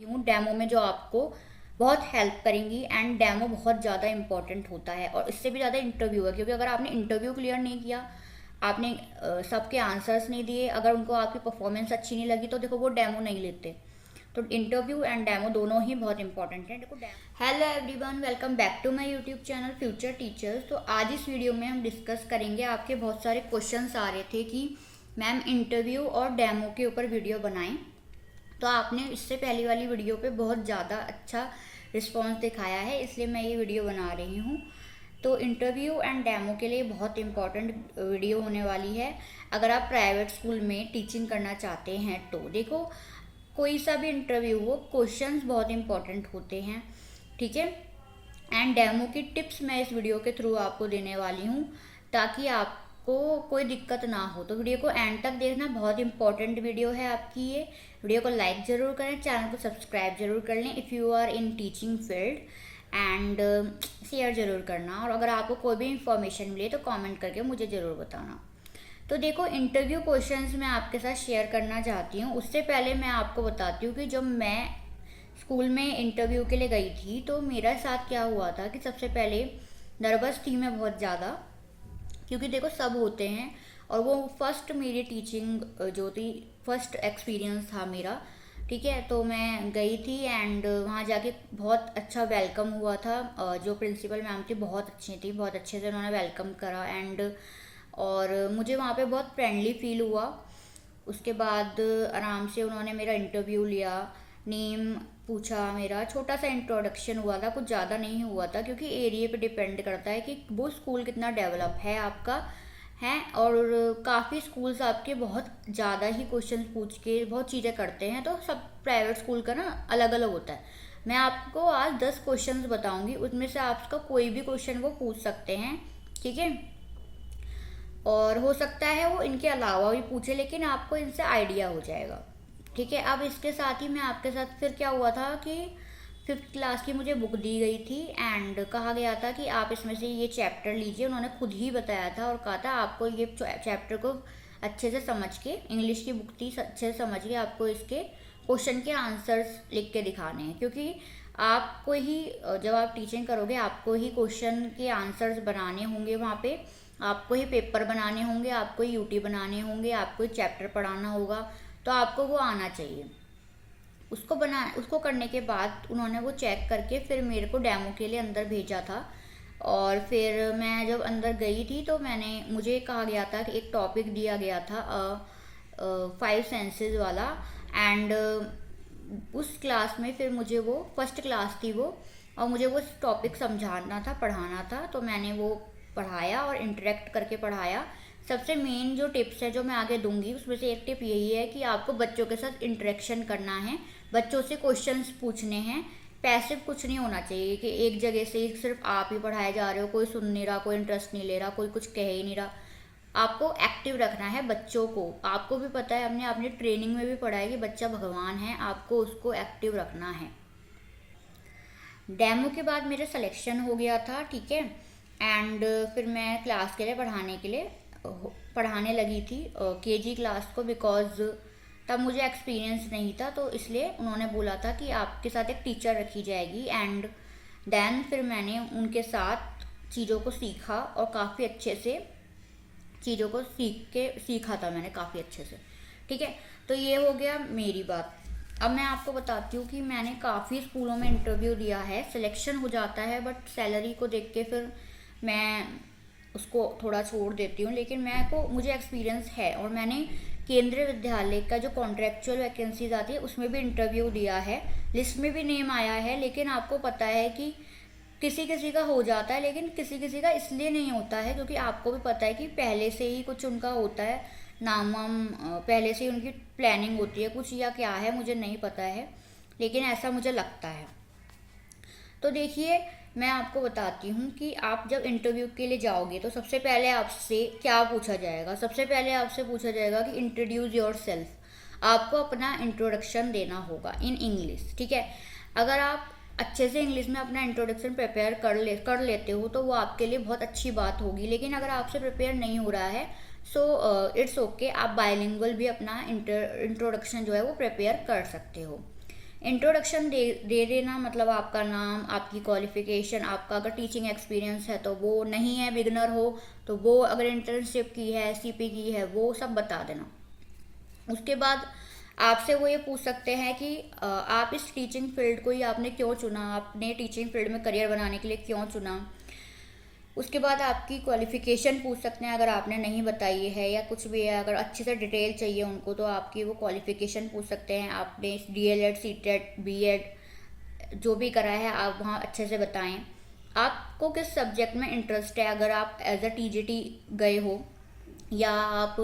हूँ डेमो में जो आपको बहुत हेल्प करेंगी। एंड डेमो बहुत ज़्यादा इंपॉर्टेंट होता है और इससे भी ज़्यादा इंटरव्यू है, क्योंकि अगर आपने इंटरव्यू क्लियर नहीं किया, आपने सबके आंसर्स नहीं दिए, अगर उनको आपकी परफॉर्मेंस अच्छी नहीं लगी तो देखो वो डेमो नहीं लेते। तो इंटरव्यू एंड डेमो दोनों ही बहुत इंपॉर्टेंट है। देखो hello everyone, welcome back to my YouTube channel future teachers. तो आज इस वीडियो में हम डिस्कस करेंगे, आपके बहुत सारे क्वेश्चंस आ रहे थे कि मैम इंटरव्यू और डेमो के ऊपर वीडियो बनाएं। तो आपने इससे पहली वाली वीडियो पे बहुत ज़्यादा अच्छा रिस्पॉन्स दिखाया है, इसलिए मैं ये वीडियो बना रही हूँ। तो इंटरव्यू एंड डेमो के लिए बहुत इंपॉर्टेंट वीडियो होने वाली है। अगर आप प्राइवेट स्कूल में टीचिंग करना चाहते हैं तो देखो, कोई सा भी इंटरव्यू हो, क्वेश्चंस बहुत इंपॉर्टेंट होते हैं, ठीक है। एंड डेमो की टिप्स मैं इस वीडियो के थ्रू आपको देने वाली हूँ, ताकि आपको कोई दिक्कत ना हो। तो वीडियो को एंड तक देखना, बहुत इंपॉर्टेंट वीडियो है आपकी ये। वीडियो को लाइक ज़रूर करें, चैनल को सब्सक्राइब जरूर कर लें if you are in teaching field, and share ज़रूर करना। और अगर आपको कोई भी इंफॉर्मेशन मिले तो कमेंट करके मुझे ज़रूर बताना। तो देखो, इंटरव्यू क्वेश्चंस मैं आपके साथ शेयर करना चाहती हूँ। उससे पहले मैं आपको बताती हूँ कि जब मैं स्कूल में इंटरव्यू के लिए गई थी तो मेरा साथ क्या हुआ था कि सबसे पहले नर्वस थी मैं बहुत ज़्यादा, क्योंकि देखो सब होते हैं और वो फर्स्ट मेरी टीचिंग जो थी, फर्स्ट एक्सपीरियंस था मेरा, ठीक है। तो मैं गई थी एंड वहाँ जाके बहुत अच्छा वेलकम हुआ था। जो प्रिंसिपल मैम थी बहुत अच्छी थी, बहुत अच्छे से उन्होंने वेलकम करा एंड और मुझे वहाँ पे बहुत फ्रेंडली फील हुआ। उसके बाद आराम से उन्होंने मेरा इंटरव्यू लिया, नेम पूछा, मेरा छोटा सा इंट्रोडक्शन हुआ था, कुछ ज़्यादा नहीं हुआ था, क्योंकि एरिया पे डिपेंड करता है कि वो स्कूल कितना डेवलप है आपका है। और काफ़ी स्कूल्स आपके बहुत ज़्यादा ही क्वेश्चन पूछ के बहुत चीज़ें करते हैं, तो सब प्राइवेट स्कूल का ना अलग अलग होता है। मैं आपको आज 10 क्वेश्चंस बताऊंगी, उसमें से आपका कोई भी क्वेश्चन वो पूछ सकते हैं, ठीक है। और हो सकता है वो इनके अलावा भी पूछे, लेकिन आपको इनसे आइडिया हो जाएगा, ठीक है। अब इसके साथ ही मैं आपके साथ फिर क्या हुआ था कि 5th क्लास की मुझे बुक दी गई थी एंड कहा गया था कि आप इसमें से ये चैप्टर लीजिए। उन्होंने खुद ही बताया था और कहा था आपको ये चैप्टर को अच्छे से समझ के, इंग्लिश की बुक थी, अच्छे से समझ के आपको इसके क्वेश्चन के आंसर्स लिख के दिखाने हैं, क्योंकि आपको ही जब आप टीचिंग करोगे आपको ही क्वेश्चन के आंसर्स बनाने होंगे, वहाँ पे आपको ही पेपर बनाने होंगे, आपको ही यूटी बनाने होंगे, आपको ही चैप्टर पढ़ाना होगा, तो आपको वो आना चाहिए। उसको करने के बाद उन्होंने वो चेक करके फिर मेरे को डेमो के लिए अंदर भेजा था। और फिर मैं जब अंदर गई थी तो मुझे कहा गया था कि एक टॉपिक दिया गया था 5 सेंसेस वाला, एंड उस क्लास में फिर मुझे वो फर्स्ट क्लास थी वो, और मुझे वो टॉपिक समझाना था, पढ़ाना था। तो मैंने वो पढ़ाया और इंटरेक्ट करके पढ़ाया। सबसे मेन जो टिप्स है जो मैं आगे दूंगी, उसमें से एक टिप यही है कि आपको बच्चों के साथ इंटरेक्शन करना है, बच्चों से क्वेश्चंस पूछने हैं। पैसिव कुछ नहीं होना चाहिए कि एक जगह से सिर्फ आप ही पढ़ाए जा रहे हो, कोई सुन नहीं रहा, कोई इंटरेस्ट नहीं ले रहा, कोई कुछ कह ही नहीं रहा। आपको एक्टिव रखना है बच्चों को। आपको भी पता है, हमने अपनी ट्रेनिंग में भी पढ़ा है कि बच्चा भगवान है, आपको उसको एक्टिव रखना है। डेमो के बाद मेरा सिलेक्शन हो गया था, ठीक है। एंड फिर मैं क्लास के लिए पढ़ाने लगी थी केजी क्लास को, बिकॉज तब मुझे एक्सपीरियंस नहीं था, तो इसलिए उन्होंने बोला था कि आपके साथ एक टीचर रखी जाएगी। एंड देन फिर मैंने उनके साथ चीज़ों को सीखा और काफ़ी अच्छे से चीज़ों को सीखा था मैंने काफ़ी अच्छे से, ठीक है। तो ये हो गया मेरी बात। अब मैं आपको बताती हूँ कि मैंने काफ़ी स्कूलों में इंटरव्यू दिया है, सिलेक्शन हो जाता है, बट सैलरी को देख के फिर मैं उसको थोड़ा छोड़ देती हूँ। लेकिन मुझे एक्सपीरियंस है और मैंने केंद्रीय विद्यालय का जो कॉन्ट्रेक्चुअल वैकेंसीज आती है उसमें भी इंटरव्यू दिया है, लिस्ट में भी नेम आया है। लेकिन आपको पता है कि किसी किसी का हो जाता है, लेकिन किसी किसी का इसलिए नहीं होता है क्योंकि आपको भी पता है कि पहले से ही कुछ उनका होता है, नाम पहले से ही उनकी प्लानिंग होती है कुछ, या क्या है मुझे नहीं पता है, लेकिन ऐसा मुझे लगता है। तो देखिए, मैं आपको बताती हूँ कि आप जब इंटरव्यू के लिए जाओगे तो सबसे पहले आपसे क्या पूछा जाएगा। सबसे पहले आपसे पूछा जाएगा कि इंट्रोड्यूस योर सेल्फ। आपको अपना इंट्रोडक्शन देना होगा इन इंग्लिश, ठीक है। अगर आप अच्छे से इंग्लिश में अपना इंट्रोडक्शन प्रिपेयर कर लेते हो तो वो आपके लिए बहुत अच्छी बात होगी। लेकिन अगर आपसे प्रिपेयर नहीं हो रहा है सो इट्स ओके, आप बायलिंगुअल भी अपना इंट्रोडक्शन जो है वो प्रिपेयर कर सकते हो, इंट्रोडक्शन दे देना, मतलब आपका नाम, आपकी क्वालिफिकेशन, आपका अगर टीचिंग एक्सपीरियंस है तो वो, नहीं है बिगनर हो तो वो, अगर इंटर्नशिप की है, सीपी की है, वो सब बता देना। उसके बाद आपसे वो ये पूछ सकते हैं कि आप इस टीचिंग फील्ड को ही आपने क्यों चुना, आपने टीचिंग फील्ड में करियर बनाने के लिए क्यों चुना। उसके बाद आपकी क्वालिफ़िकेशन पूछ सकते हैं, अगर आपने नहीं बताई है या कुछ भी है, अगर अच्छे से डिटेल चाहिए उनको तो आपकी वो क्वालिफ़िकेशन पूछ सकते हैं। आपने डीएलएड, सीटेट, बीएड जो भी करा है आप वहाँ अच्छे से बताएं। आपको किस सब्जेक्ट में इंटरेस्ट है, अगर आप एज अ टीजीटी गए हो या आप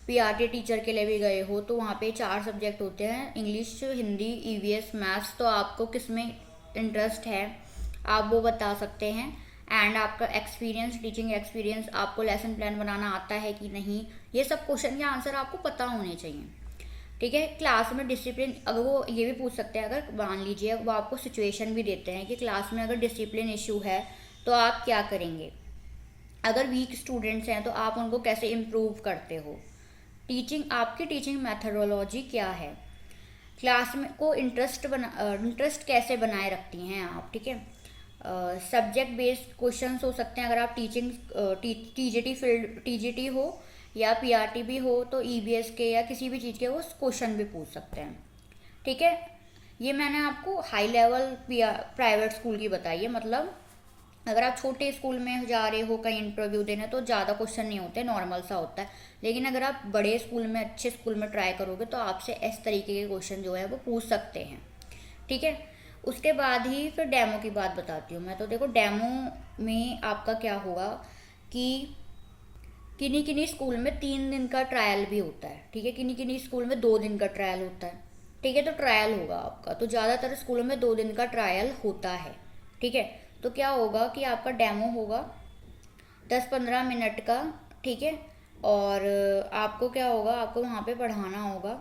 पीआरटी टीचर के लिए भी गए हो तो वहाँ पे 4 सब्जेक्ट होते हैं, इंग्लिश, हिंदी, ईवीएस, मैथ्स। तो आपको किस में इंटरेस्ट है आप वो बता सकते हैं। एंड आपका एक्सपीरियंस, टीचिंग एक्सपीरियंस, आपको लेसन प्लान बनाना आता है कि नहीं, ये सब क्वेश्चन के आंसर आपको पता होने चाहिए। ठीक है। क्लास में डिसिप्लिन, अगर वो ये भी पूछ सकते हैं, अगर मान लीजिए वो आपको सिचुएशन भी देते हैं कि क्लास में अगर डिसिप्लिन इशू है तो आप क्या करेंगे, अगर वीक स्टूडेंट्स हैं तो आप उनको कैसे इम्प्रूव करते हो, टीचिंग, आपकी टीचिंग मैथडोलॉजी क्या है, क्लास में को इंटरेस्ट कैसे बनाए रखती हैं आप। ठीक है। सब्जेक्ट बेस्ड क्वेश्चंस हो सकते हैं, अगर आप टीचिंग टीजीटी फील्ड, टीजीटी हो या पीआरटी भी हो तो ईबीएस के या किसी भी चीज़ के वो क्वेश्चन भी पूछ सकते हैं। ठीक है। ये मैंने आपको हाई लेवल प्राइवेट स्कूल की बताई है, मतलब अगर आप छोटे स्कूल में जा रहे हो कहीं इंटरव्यू देने तो ज़्यादा क्वेश्चन नहीं होते, नॉर्मल सा होता है। लेकिन अगर आप बड़े स्कूल में, अच्छे स्कूल में ट्राई करोगे तो आपसे इस तरीके के क्वेश्चन जो है वो पूछ सकते हैं। ठीक है। उसके बाद ही फिर डेमो की बात बताती हूँ मैं। तो देखो डेमो में आपका क्या होगा कि किन्हीं किन्हीं स्कूल में 3 दिन का ट्रायल भी होता है। ठीक है। किन्हीं किन्हीं स्कूल में 2 दिन का ट्रायल होता है। ठीक है। तो ट्रायल होगा आपका, तो ज़्यादातर स्कूलों में 2 दिन का ट्रायल होता है। ठीक है। तो क्या होगा कि आपका डेमो होगा 10-15 मिनट का। ठीक है। और आपको क्या होगा, आपको वहाँ पे पढ़ाना होगा।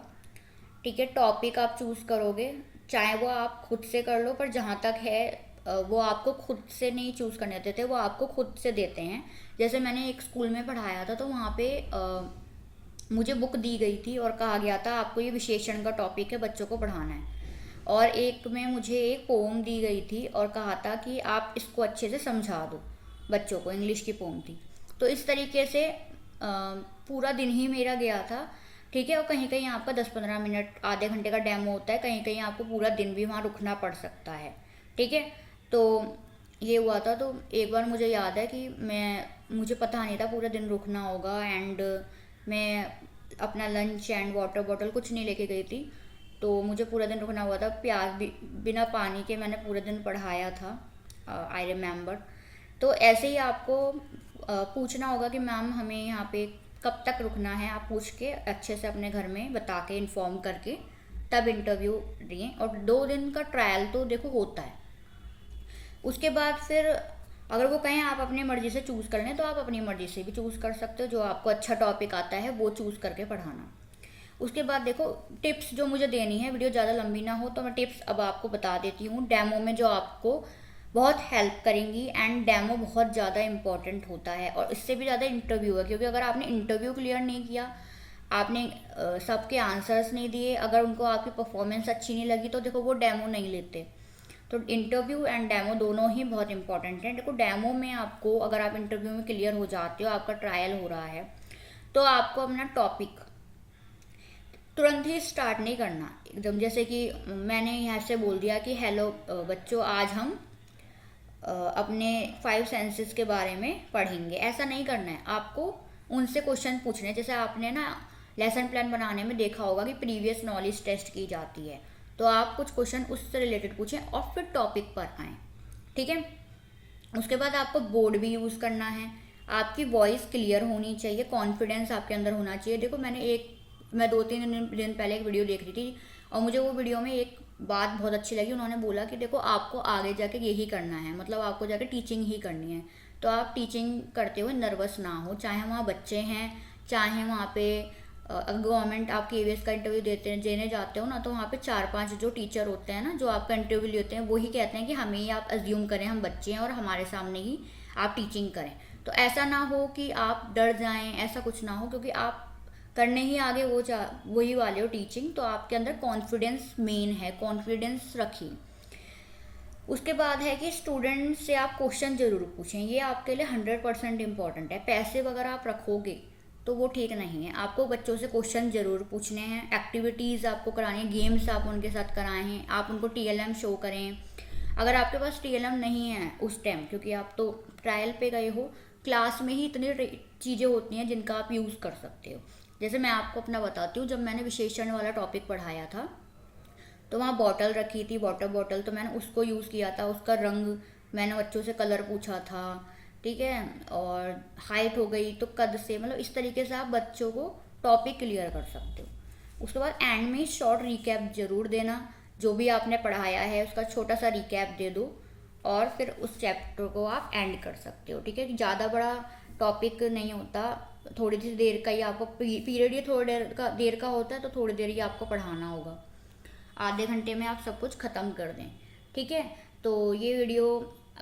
ठीक है। टॉपिक आप चूज़ करोगे, चाहे वो आप खुद से कर लो, पर जहाँ तक है वो आपको खुद से नहीं चूज़ करने देते, वो आपको खुद से देते हैं। जैसे मैंने एक स्कूल में पढ़ाया था तो वहाँ पे मुझे बुक दी गई थी और कहा गया था आपको ये विशेषण का टॉपिक है, बच्चों को पढ़ाना है। और एक में मुझे एक पोम दी गई थी और कहा था कि आप इसको अच्छे से समझा दो बच्चों को, इंग्लिश की पोम थी। तो इस तरीके से पूरा दिन ही मेरा गया था। ठीक है। और कहीं कहीं आपका 10-15 मिनट, आधे घंटे का डेमो होता है, कहीं कहीं आपको पूरा दिन भी वहाँ रुकना पड़ सकता है। ठीक है। तो ये हुआ था। तो एक बार मुझे याद है कि मुझे पता नहीं था पूरा दिन रुकना होगा, एंड मैं अपना लंच एंड वाटर बॉटल कुछ नहीं लेके गई थी, तो मुझे पूरा दिन रुकना हुआ था। प्यास भी, बिना पानी के मैंने पूरे दिन पढ़ाया था, आई रिमेम्बर। तो ऐसे ही आपको पूछना होगा कि मैम हमें यहाँ पे कब तक रुकना है, आप पूछ के अच्छे से अपने घर में बता के इन्फॉर्म करके तब इंटरव्यू दिए। और 2 दिन का ट्रायल तो देखो होता है। उसके बाद फिर अगर वो कहें आप अपनी मर्ज़ी से चूज़ कर लें तो आप अपनी मर्ज़ी से भी चूज़ कर सकते हो, जो आपको अच्छा टॉपिक आता है वो चूज़ करके पढ़ाना। उसके बाद देखो टिप्स जो मुझे देनी है, वीडियो ज़्यादा लंबी ना हो तो मैं टिप्स अब आपको बता देती हूँ डेमो में, जो आपको बहुत हेल्प करेंगी। एंड डेमो बहुत ज़्यादा इंपॉर्टेंट होता है, और इससे भी ज़्यादा इंटरव्यू है, क्योंकि अगर आपने इंटरव्यू क्लियर नहीं किया, आपने सबके आंसर्स नहीं दिए, अगर उनको आपकी परफॉर्मेंस अच्छी नहीं लगी तो देखो वो डेमो नहीं लेते। तो इंटरव्यू एंड डेमो दोनों ही बहुत इंपॉर्टेंट हैं। देखो डेमो में आपको, अगर आप इंटरव्यू में क्लियर हो जाते हो, आपका ट्रायल हो रहा है, तो आपको अपना टॉपिक तुरंत ही स्टार्ट नहीं करना एकदम। जैसे कि मैंने यहाँ से बोल दिया कि हेलो बच्चों, आज हम अपने 5 सेंसेस के बारे में पढ़ेंगे, ऐसा नहीं करना है। आपको उनसे क्वेश्चन पूछने हैं। जैसे आपने ना लेसन प्लान बनाने में देखा होगा कि प्रीवियस नॉलेज टेस्ट की जाती है, तो आप कुछ क्वेश्चन उससे रिलेटेड पूछें और फिर टॉपिक पर आएँ। ठीक है। उसके बाद आपको बोर्ड भी यूज़ करना है, आपकी वॉइस क्लियर होनी चाहिए, कॉन्फिडेंस आपके अंदर होना चाहिए। देखो मैं 2-3 दिन पहले एक वीडियो देख रही थी और मुझे वो वीडियो में एक बात बहुत अच्छी लगी। उन्होंने बोला कि देखो आपको आगे जाके यही करना है, मतलब आपको जाके टीचिंग ही करनी है। तो आप टीचिंग करते हुए नर्वस ना हो, चाहे वहाँ बच्चे हैं, चाहे वहाँ पे गवर्नमेंट आप KVS का इंटरव्यू देने जाते हो ना, तो वहाँ पे 4-5 जो टीचर होते हैं ना, जो आपका इंटरव्यू लेते हैं, वही कहते हैं कि हमें ही आप अज्यूम करें, हम बच्चे हैं और हमारे सामने ही आप टीचिंग करें। तो ऐसा ना हो कि आप डर जाएं, ऐसा कुछ ना हो, क्योंकि आप करने ही आगे वही वाले हो टीचिंग, तो आपके अंदर कॉन्फिडेंस मेन है, कॉन्फिडेंस रखिए। उसके बाद है कि स्टूडेंट से आप क्वेश्चन जरूर पूछें, ये आपके लिए 100% इम्पॉर्टेंट है। पैसे वगैरह आप रखोगे तो वो ठीक नहीं है, आपको बच्चों से क्वेश्चन जरूर पूछने हैं। एक्टिविटीज़ आपको करानी है, गेम्स आप उनके साथ कराएं, आप उनको टीएलएम शो करें। अगर आपके पास टीएलएम नहीं है उस टाइम, क्योंकि आप तो ट्रायल पे गए हो, क्लास में ही इतनी चीज़ें होती हैं जिनका आप यूज़ कर सकते हो। जैसे मैं आपको अपना बताती हूँ, जब मैंने विशेषण वाला टॉपिक पढ़ाया था तो वहाँ बॉटल रखी थी, वाटर बॉटल, तो मैंने उसको यूज़ किया था। उसका रंग मैंने बच्चों से कलर पूछा था, ठीक है। और हाइट हो गई तो कद से, मतलब इस तरीके से आप बच्चों को टॉपिक क्लियर कर सकते हो। उसके बाद एंड में शॉर्ट रिकैप जरूर देना, जो भी आपने पढ़ाया है उसका छोटा सा रिकैप दे दो, और फिर उस चैप्टर को आप एंड कर सकते हो, ठीक है। ज़्यादा बड़ा टॉपिक नहीं होता, थोड़ी सी देर का ही आपको पीरियड, ये थोड़ी देर का होता है, तो थोड़ी देर ही आपको पढ़ाना होगा। आधे घंटे में आप सब कुछ ख़त्म कर दें, ठीक है। तो ये वीडियो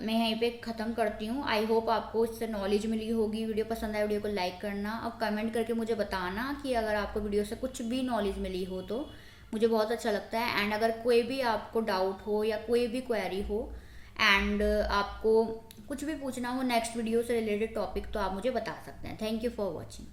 मैं यहीं पे ख़त्म करती हूँ। आई होप आपको इससे नॉलेज मिली होगी। वीडियो पसंद आए वीडियो को लाइक करना और कमेंट करके मुझे बताना कि अगर आपको वीडियो से कुछ भी नॉलेज मिली हो तो मुझे बहुत अच्छा लगता है। एंड अगर कोई भी आपको डाउट हो या कोई भी क्वेरी हो एंड आपको कुछ भी पूछना हो नेक्स्ट वीडियो से रिलेटेड टॉपिक, तो आप मुझे बता सकते हैं। Thank you for watching.